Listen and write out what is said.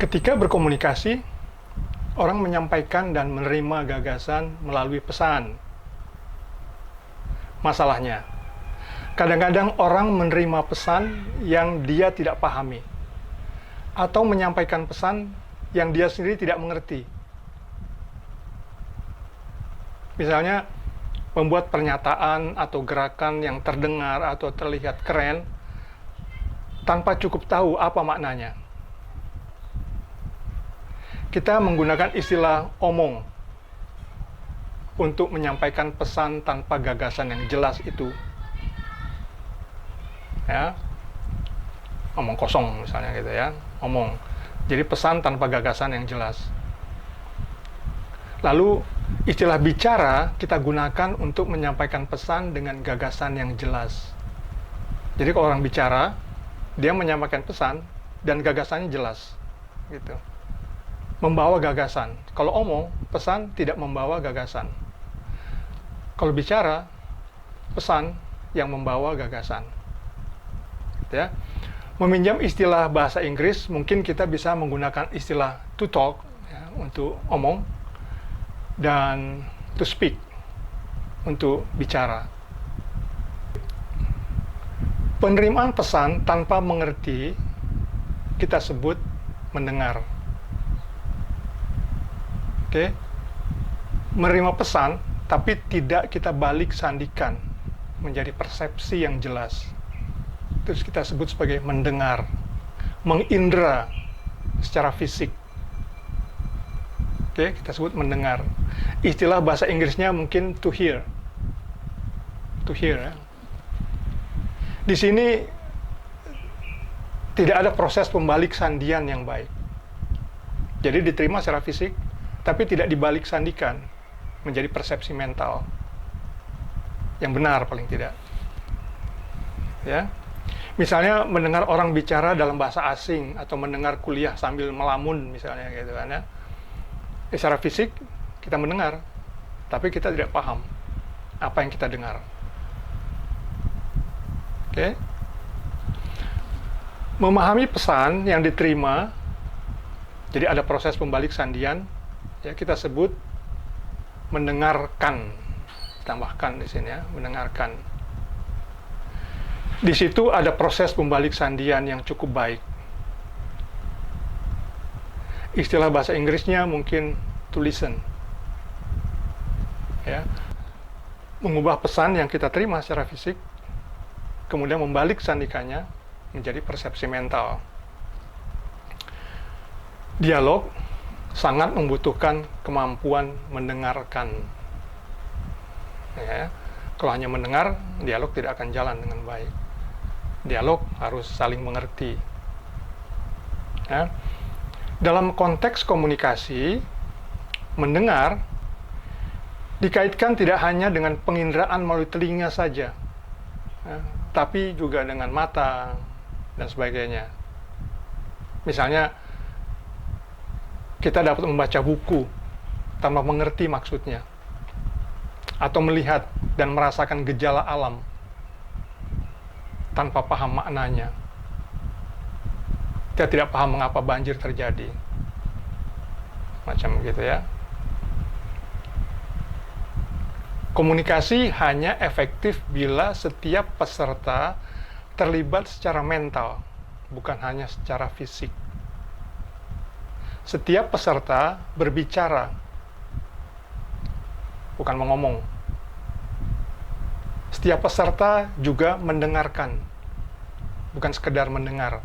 Ketika berkomunikasi, orang menyampaikan dan menerima gagasan melalui pesan. Masalahnya, kadang-kadang orang menerima pesan yang dia tidak pahami, atau menyampaikan pesan yang dia sendiri tidak mengerti. Misalnya, membuat pernyataan atau gerakan yang terdengar atau terlihat keren tanpa cukup tahu apa maknanya. Kita menggunakan istilah omong untuk menyampaikan pesan tanpa gagasan yang jelas itu. Ya. Omong kosong misalnya gitu ya, omong. Jadi pesan tanpa gagasan yang jelas. Lalu istilah bicara kita gunakan untuk menyampaikan pesan dengan gagasan yang jelas. Jadi kalau orang bicara, dia menyampaikan pesan dan gagasannya jelas, gitu. Membawa gagasan. Kalau omong, pesan tidak membawa gagasan. Kalau bicara, pesan yang membawa gagasan. Gitu ya. Meminjam istilah bahasa Inggris, mungkin kita bisa menggunakan istilah to talk ya, untuk omong, dan to speak untuk bicara. Penerimaan pesan tanpa mengerti kita sebut mendengar. Oke. Menerima pesan tapi tidak kita balik sandikan menjadi persepsi yang jelas. Terus kita sebut sebagai mendengar, mengindra secara fisik. Oke, kita sebut mendengar. Istilah bahasa Inggrisnya mungkin to hear. To hear ya. Di sini tidak ada proses pembalik sandian yang baik. Jadi diterima secara fisik, tapi tidak dibalik sandikan menjadi persepsi mental yang benar paling tidak. Ya. Misalnya mendengar orang bicara dalam bahasa asing atau mendengar kuliah sambil melamun misalnya gitu kan ya. Secara fisik kita mendengar, tapi kita tidak paham apa yang kita dengar. Oke. Memahami pesan yang diterima, jadi ada proses pembalik sandian, ya kita sebut mendengarkan. Tambahkan di sini ya, mendengarkan. Di situ ada proses pembalik sandian yang cukup baik. Istilah bahasa Inggrisnya mungkin to listen. Ya. Mengubah pesan yang kita terima secara fisik, kemudian membalik sandikannya menjadi persepsi mental. Dialog sangat membutuhkan kemampuan mendengarkan. Ya. Kalau hanya mendengar, dialog tidak akan jalan dengan baik. Dialog harus saling mengerti. Ya. Dalam konteks komunikasi, mendengar dikaitkan tidak hanya dengan penginderaan melalui telinga saja, ya, tapi juga dengan mata dan sebagainya. Misalnya, kita dapat membaca buku tanpa mengerti maksudnya, atau melihat dan merasakan gejala alam tanpa paham maknanya. Kita tidak paham mengapa banjir terjadi. Macam gitu ya. Komunikasi hanya efektif bila setiap peserta terlibat secara mental, bukan hanya secara fisik. Setiap peserta berbicara, bukan mengomong. Setiap peserta juga mendengarkan, bukan sekedar mendengar.